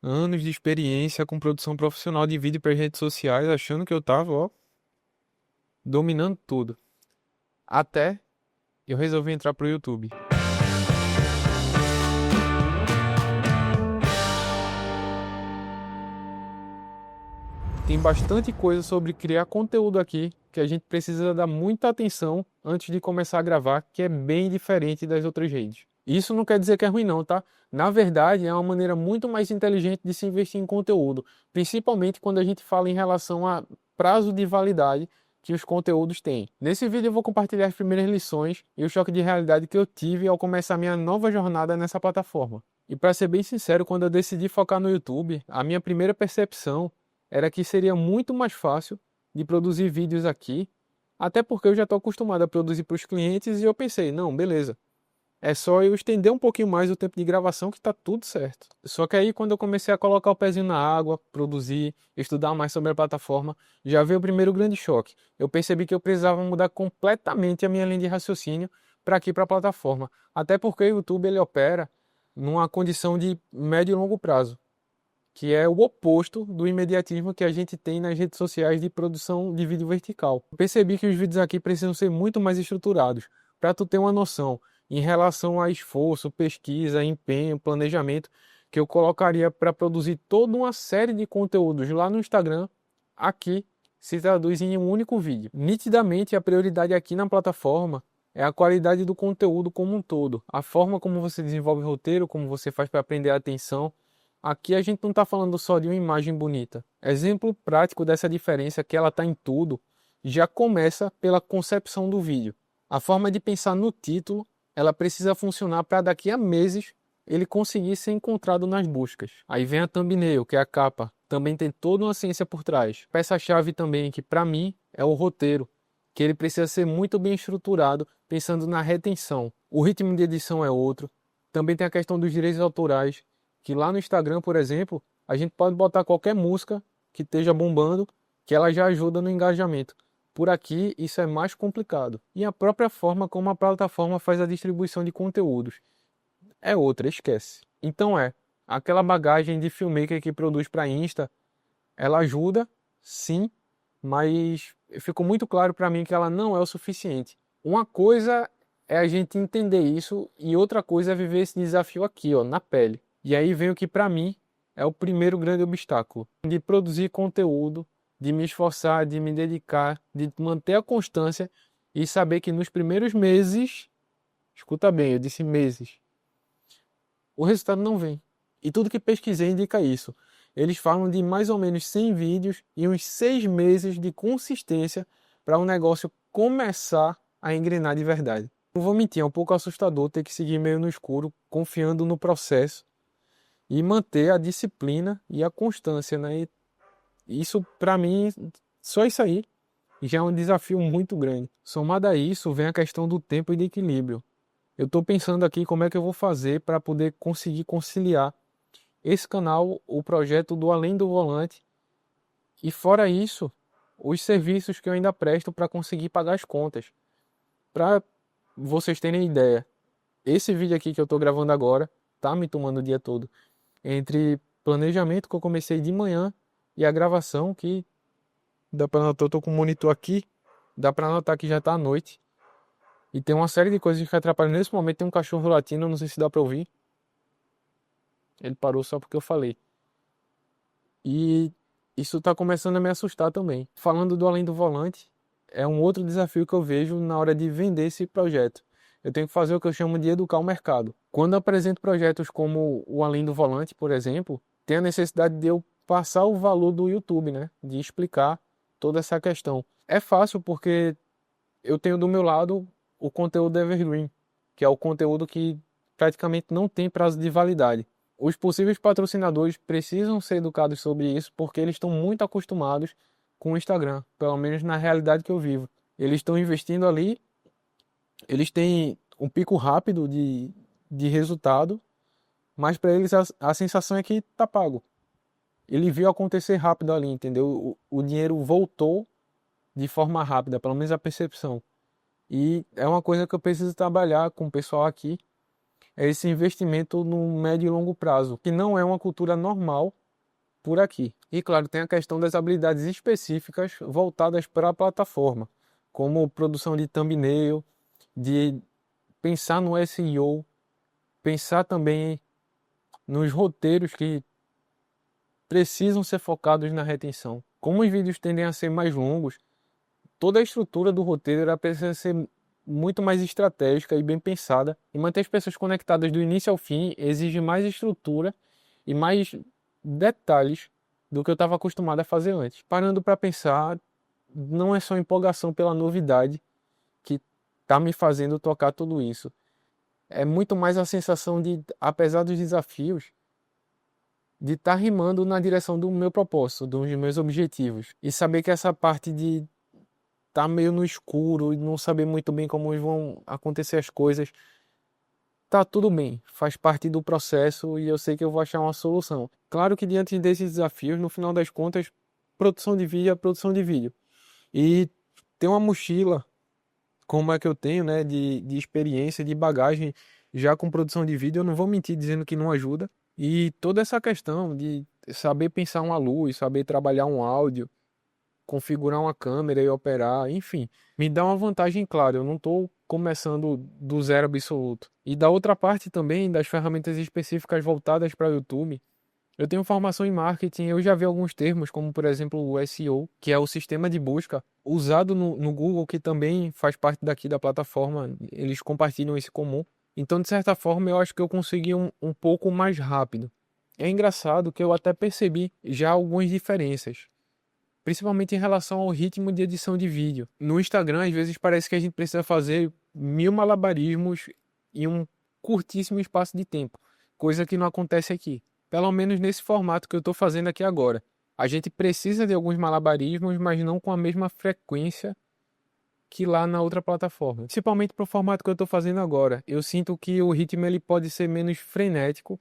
anos de experiência com produção profissional de vídeo para as redes sociais, achando que eu tava, ó, dominando tudo. Até eu resolvi entrar pro YouTube. Tem bastante coisa sobre criar conteúdo aqui que a gente precisa dar muita atenção antes de começar a gravar, que é bem diferente das outras redes. Isso não quer dizer que é ruim não, tá? Na verdade, é uma maneira muito mais inteligente de se investir em conteúdo, principalmente quando a gente fala em relação a prazo de validade que os conteúdos têm. Nesse vídeo eu vou compartilhar as primeiras lições e o choque de realidade que eu tive ao começar minha nova jornada nessa plataforma. E para ser bem sincero, quando eu decidi focar no YouTube, a minha primeira percepção era que seria muito mais fácil de produzir vídeos aqui, até porque eu já estou acostumado a produzir para os clientes e eu pensei, não, beleza, é só eu estender um pouquinho mais o tempo de gravação que está tudo certo. Só que aí quando eu comecei a colocar o pezinho na água, produzir, estudar mais sobre a plataforma, já veio o primeiro grande choque. Eu percebi que eu precisava mudar completamente a minha linha de raciocínio para aqui para a plataforma, até porque o YouTube ele opera numa condição de médio e longo prazo, que é o oposto do imediatismo que a gente tem nas redes sociais de produção de vídeo vertical. Eu percebi que os vídeos aqui precisam ser muito mais estruturados, para tu ter uma noção em relação a esforço, pesquisa, empenho, planejamento, que eu colocaria para produzir toda uma série de conteúdos lá no Instagram, aqui se traduz em um único vídeo. Nitidamente, a prioridade aqui na plataforma é a qualidade do conteúdo como um todo, a forma como você desenvolve o roteiro, como você faz para prender a atenção. Aqui a gente não está falando só de uma imagem bonita. Exemplo prático dessa diferença, que ela está em tudo, já começa pela concepção do vídeo. A forma de pensar no título, ela precisa funcionar para daqui a meses ele conseguir ser encontrado nas buscas. Aí vem a thumbnail, que é a capa. Também tem toda uma ciência por trás. Peça-chave também, que para mim é o roteiro, que ele precisa ser muito bem estruturado, pensando na retenção. O ritmo de edição é outro. Também tem a questão dos direitos autorais, que lá no Instagram, por exemplo, a gente pode botar qualquer música que esteja bombando, que ela já ajuda no engajamento. Por aqui, isso é mais complicado. E a própria forma como a plataforma faz a distribuição de conteúdos é outra, esquece. Então aquela bagagem de filmmaker que produz para Insta, ela ajuda, sim, mas ficou muito claro para mim que ela não é o suficiente. Uma coisa é a gente entender isso e outra coisa é viver esse desafio aqui, ó, na pele. E aí vem o que para mim é o primeiro grande obstáculo, de produzir conteúdo, de me esforçar, de me dedicar, de manter a constância e saber que nos primeiros meses, escuta bem, eu disse meses, o resultado não vem. E tudo que pesquisei indica isso. Eles falam de mais ou menos 100 vídeos e uns 6 meses de consistência para um negócio começar a engrenar de verdade. Não vou mentir, é um pouco assustador ter que seguir meio no escuro, confiando no processo e manter a disciplina e a constância, né? E isso, para mim, só isso aí já é um desafio muito grande. Somado a isso, vem a questão do tempo e de equilíbrio. Eu estou pensando aqui como é que eu vou fazer para poder conseguir conciliar esse canal, o projeto do Além do Volante, e fora isso, os serviços que eu ainda presto para conseguir pagar as contas. Para vocês terem ideia, esse vídeo aqui que eu estou gravando agora tá me tomando o dia todo. Entre planejamento que eu comecei de manhã e a gravação, que dá para notar, eu tô com o monitor aqui, dá para notar que já tá à noite. E tem uma série de coisas que atrapalham. Nesse momento tem um cachorro latindo, não sei se dá para ouvir. Ele parou só porque eu falei. E isso tá começando a me assustar também. Falando do Além do Volante, é um outro desafio que eu vejo na hora de vender esse projeto. Eu tenho que fazer o que eu chamo de educar o mercado. Quando eu apresento projetos como o Além do Volante, por exemplo, tem a necessidade de eu passar o valor do YouTube, né? De explicar toda essa questão. É fácil porque eu tenho do meu lado o conteúdo evergreen, que é o conteúdo que praticamente não tem prazo de validade. Os possíveis patrocinadores precisam ser educados sobre isso porque eles estão muito acostumados com o Instagram, pelo menos na realidade que eu vivo. Eles estão investindo ali, eles têm um pico rápido de resultado, mas para eles a sensação é que tá pago. Ele viu acontecer rápido ali, entendeu? O dinheiro voltou de forma rápida, pelo menos a percepção. E é uma coisa que eu preciso trabalhar com o pessoal aqui, é esse investimento no médio e longo prazo, que não é uma cultura normal por aqui. E claro, tem a questão das habilidades específicas voltadas para a plataforma, como produção de thumbnail, de pensar no SEO, pensar também nos roteiros que precisam ser focados na retenção. Como os vídeos tendem a ser mais longos, toda a estrutura do roteiro ela precisa ser muito mais estratégica e bem pensada, e manter as pessoas conectadas do início ao fim exige mais estrutura e mais detalhes do que eu estava acostumado a fazer antes. Parando para pensar, não é só empolgação pela novidade que está me fazendo tocar tudo isso. É muito mais a sensação de, apesar dos desafios, de estar rimando na direção do meu propósito, dos meus objetivos. E saber que essa parte de estar meio no escuro e não saber muito bem como vão acontecer as coisas, tá tudo bem, faz parte do processo e eu sei que eu vou achar uma solução. Claro que diante desses desafios, no final das contas, produção de vídeo é produção de vídeo. E ter uma mochila, como é que eu tenho, né, de experiência, de bagagem já com produção de vídeo, eu não vou mentir dizendo que não ajuda. E toda essa questão de saber pensar uma luz, saber trabalhar um áudio, configurar uma câmera e operar, enfim, me dá uma vantagem, claro, eu não estou começando do zero absoluto. E da outra parte também, das ferramentas específicas voltadas para o YouTube, eu tenho formação em marketing, eu já vi alguns termos, como por exemplo o SEO, que é o sistema de busca usado no Google, que também faz parte daqui da plataforma, eles compartilham esse comum. Então, de certa forma, eu acho que eu consegui um pouco mais rápido. É engraçado que eu até percebi já algumas diferenças, principalmente em relação ao ritmo de edição de vídeo. No Instagram, às vezes parece que a gente precisa fazer 1000 malabarismos em um curtíssimo espaço de tempo, coisa que não acontece aqui. Pelo menos nesse formato que eu estou fazendo aqui agora. A gente precisa de alguns malabarismos, mas não com a mesma frequência que lá na outra plataforma. Principalmente para o formato que eu estou fazendo agora. Eu sinto que o ritmo ele pode ser menos frenético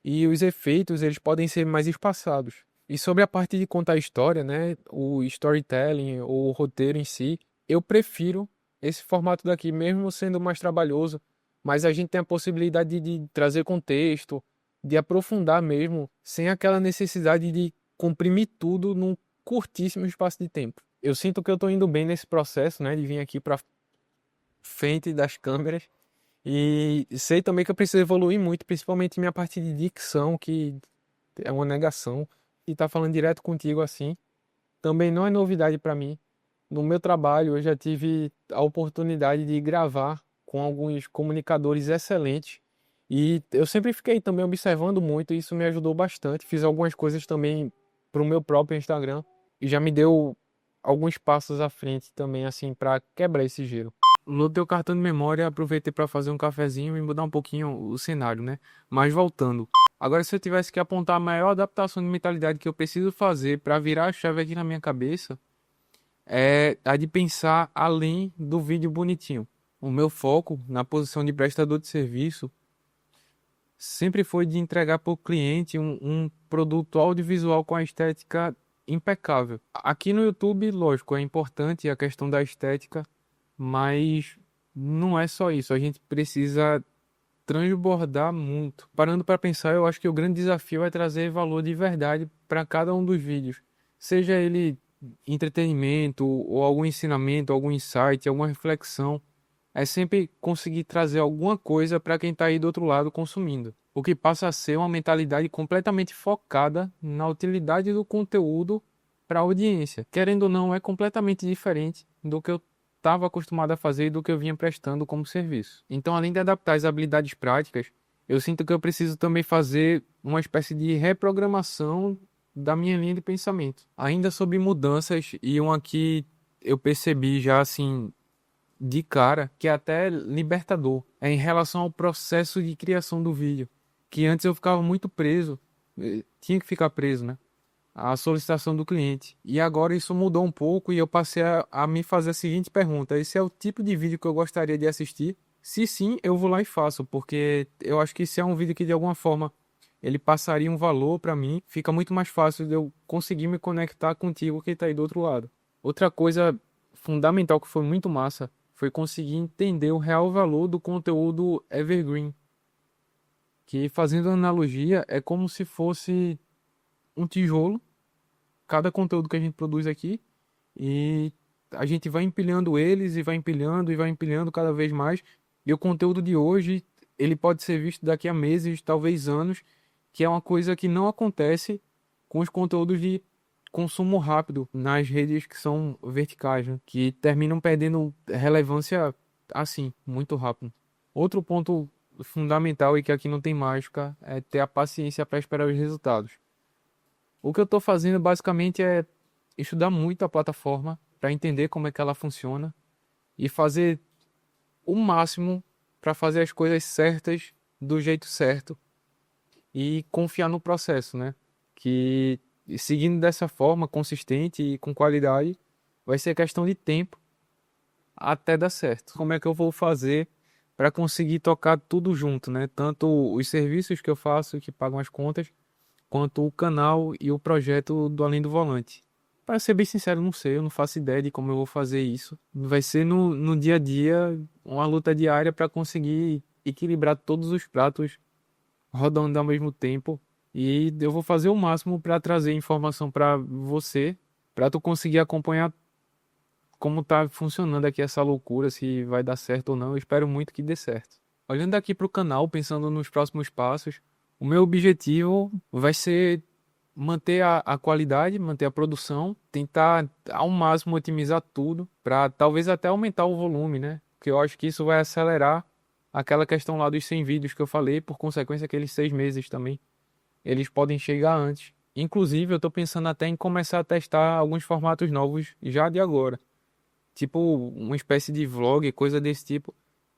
e os efeitos eles podem ser mais espaçados. E sobre a parte de contar a história, né, o storytelling, ou o roteiro em si, eu prefiro esse formato daqui, mesmo sendo mais trabalhoso, mas a gente tem a possibilidade de trazer contexto, de aprofundar mesmo, sem aquela necessidade de comprimir tudo num curtíssimo espaço de tempo. Eu sinto que eu estou indo bem nesse processo, né, de vir aqui para frente das câmeras, e sei também que eu preciso evoluir muito, principalmente minha parte de dicção, que é uma negação. E tá falando direto contigo assim, também não é novidade para mim. No meu trabalho, eu já tive a oportunidade de gravar com alguns comunicadores excelentes. E eu sempre fiquei também observando muito, e isso me ajudou bastante. Fiz algumas coisas também para o meu próprio Instagram e já me deu alguns passos à frente também, assim, para quebrar esse gelo. Lotei o cartão de memória, aproveitei para fazer um cafezinho e mudar um pouquinho o cenário, né? Mas voltando. Agora, se eu tivesse que apontar a maior adaptação de mentalidade que eu preciso fazer para virar a chave aqui na minha cabeça, é a de pensar além do vídeo bonitinho. O meu foco na posição de prestador de serviço sempre foi de entregar para o cliente um produto audiovisual com a estética impecável. Aqui no YouTube, lógico, é importante a questão da estética, mas não é só isso. A gente precisa transbordar muito. Parando para pensar, eu acho que o grande desafio é trazer valor de verdade para cada um dos vídeos. Seja ele entretenimento, ou algum ensinamento, algum insight, alguma reflexão. É sempre conseguir trazer alguma coisa para quem está aí do outro lado consumindo. O que passa a ser uma mentalidade completamente focada na utilidade do conteúdo para a audiência. Querendo ou não, é completamente diferente do que eu estava acostumado a fazer e do que eu vinha prestando como serviço. Então, além de adaptar as habilidades práticas, eu sinto que eu preciso também fazer uma espécie de reprogramação da minha linha de pensamento. Ainda sobre mudanças, e uma que eu percebi já assim de cara, que é até libertador, é em relação ao processo de criação do vídeo, que antes eu ficava muito preso, tinha que ficar preso, né? A solicitação do cliente. E agora isso mudou um pouco e eu passei a me fazer a seguinte pergunta: esse é o tipo de vídeo que eu gostaria de assistir? Se sim, eu vou lá e faço, porque eu acho que se é um vídeo que de alguma forma ele passaria um valor para mim, fica muito mais fácil de eu conseguir me conectar contigo que está aí do outro lado. Outra coisa fundamental que foi muito massa foi conseguir entender o real valor do conteúdo evergreen, que, fazendo analogia, é como se fosse um tijolo, cada conteúdo que a gente produz aqui, e a gente vai empilhando eles e vai empilhando e vai empilhando cada vez mais. E o conteúdo de hoje, ele pode ser visto daqui a meses, talvez anos, que é uma coisa que não acontece com os conteúdos de consumo rápido nas redes que são verticais, né? Que terminam perdendo relevância assim, muito rápido. Outro ponto fundamental e que aqui não tem mágica é ter a paciência para esperar os resultados. O que eu estou fazendo basicamente é estudar muito a plataforma para entender como é que ela funciona e fazer o máximo para fazer as coisas certas do jeito certo e confiar no processo, né? Que seguindo dessa forma consistente e com qualidade, vai ser questão de tempo até dar certo. Como é que eu vou fazer para conseguir tocar tudo junto, né? Tanto os serviços que eu faço que pagam as contas, quanto o canal e o projeto do Além do Volante. Para ser bem sincero, não sei, eu não faço ideia de como eu vou fazer isso. Vai ser no dia a dia uma luta diária para conseguir equilibrar todos os pratos rodando ao mesmo tempo. E eu vou fazer o máximo para trazer informação para você, para tu conseguir acompanhar como tá funcionando aqui essa loucura, se vai dar certo ou não. Eu espero muito que dê certo. Olhando aqui para o canal, pensando nos próximos passos, o meu objetivo vai ser manter a qualidade, manter a produção, tentar ao máximo otimizar tudo, para talvez até aumentar o volume, né? Porque eu acho que isso vai acelerar aquela questão lá dos 100 vídeos que eu falei, por consequência aqueles 6 meses também. Eles podem chegar antes. Inclusive, eu estou pensando até em começar a testar alguns formatos novos já de agora. Tipo, uma espécie de vlog, coisa desse tipo.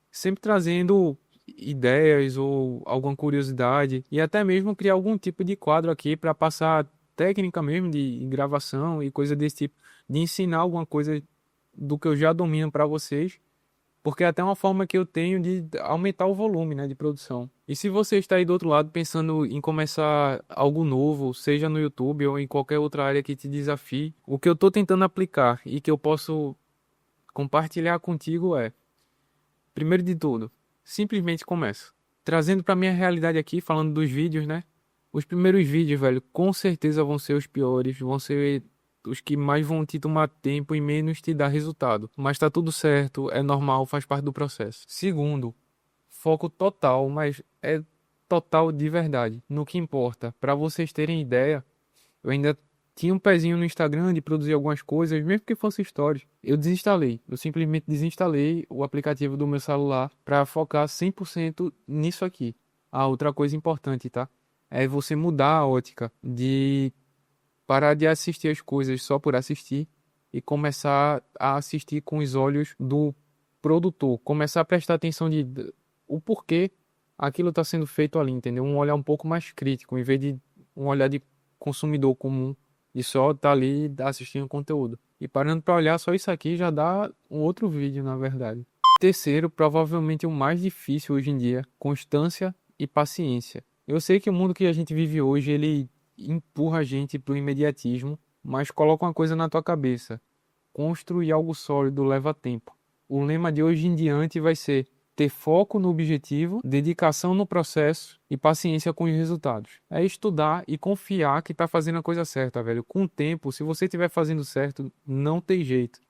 Sempre trazendo ideias ou alguma curiosidade e até mesmo criar algum tipo de quadro aqui para passar técnica mesmo de gravação e coisa desse tipo, de ensinar alguma coisa do que eu já domino para vocês, porque é até uma forma que eu tenho de aumentar o volume, né, de produção. E se você está aí do outro lado pensando em começar algo novo, seja no YouTube ou em qualquer outra área que te desafie, o que eu estou tentando aplicar e que eu posso compartilhar contigo é: primeiro de tudo, simplesmente começa. Trazendo pra minha realidade aqui, falando dos vídeos, né? Os primeiros vídeos, velho, com certeza vão ser os piores, vão ser os que mais vão te tomar tempo e menos te dar resultado. Mas tá tudo certo, é normal, faz parte do processo. Segundo, foco total, mas é total de verdade, no que importa. Pra vocês terem ideia, eu ainda tinha um pezinho no Instagram de produzir algumas coisas, mesmo que fosse stories. Eu desinstalei. Eu simplesmente desinstalei o aplicativo do meu celular para focar 100% nisso aqui. Ah, outra coisa importante, tá? É você mudar a ótica de parar de assistir as coisas só por assistir e começar a assistir com os olhos do produtor. Começar a prestar atenção de o porquê aquilo está sendo feito ali, entendeu? Um olhar um pouco mais crítico, em vez de um olhar de consumidor comum e só tá ali assistindo conteúdo. E parando para olhar só isso aqui já dá um outro vídeo, na verdade. Terceiro, provavelmente o mais difícil hoje em dia, constância e paciência. Eu sei que o mundo que a gente vive hoje, ele empurra a gente pro imediatismo, mas coloca uma coisa na tua cabeça: construir algo sólido leva tempo. O lema de hoje em diante vai ser ter foco no objetivo, dedicação no processo e paciência com os resultados. É estudar e confiar que está fazendo a coisa certa, velho. Com o tempo, se você estiver fazendo certo, não tem jeito.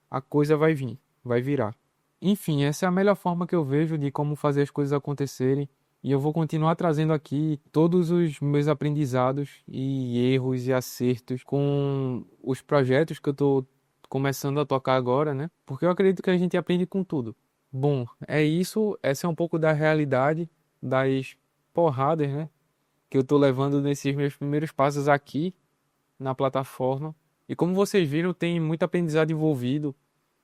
A coisa vai vir, vai virar. Enfim, essa é a melhor forma que eu vejo de como fazer as coisas acontecerem. E eu vou continuar trazendo aqui todos os meus aprendizados e erros e acertos com os projetos que eu estou começando a tocar agora, né? Porque eu acredito que a gente aprende com tudo. Bom, é isso. Essa é um pouco da realidade das porradas, né? Que eu tô levando nesses meus primeiros passos aqui na plataforma. E como vocês viram, tem muito aprendizado envolvido,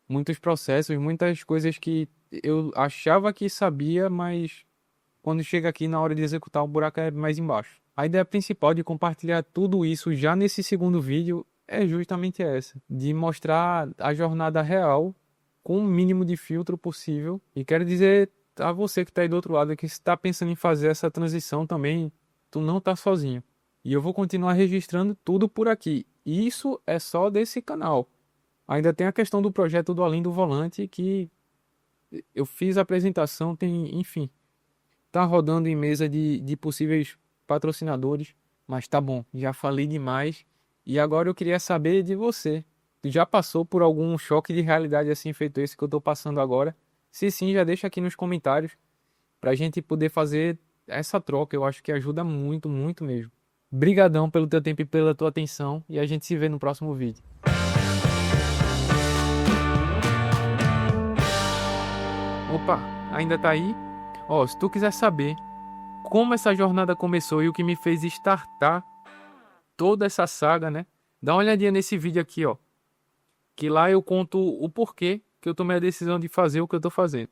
muitos processos, muitas coisas que eu achava que sabia, mas quando chega aqui na hora de executar, o buraco é mais embaixo. A ideia principal de compartilhar tudo isso já nesse segundo vídeo é justamente essa, de mostrar a jornada real com o mínimo de filtro possível. E quero dizer a você que está aí do outro lado que está pensando em fazer essa transição também, tu não está sozinho. E eu vou continuar registrando tudo por aqui. Isso é só desse canal. Ainda tem a questão do projeto do Além do Volante, que eu fiz a apresentação, tem, enfim, tá rodando em mesa de possíveis patrocinadores, mas tá bom, já falei demais e agora eu queria saber de você. Tu já passou por algum choque de realidade assim feito esse que eu tô passando agora? Se sim, já deixa aqui nos comentários pra gente poder fazer essa troca. Eu acho que ajuda muito, muito mesmo. Brigadão pelo teu tempo e pela tua atenção e a gente se vê no próximo vídeo. Opa, ainda tá aí? Ó, se tu quiser saber como essa jornada começou e o que me fez startar toda essa saga, né? Dá uma olhadinha nesse vídeo aqui, ó. Que lá eu conto o porquê que eu tomei a decisão de fazer o que eu tô fazendo.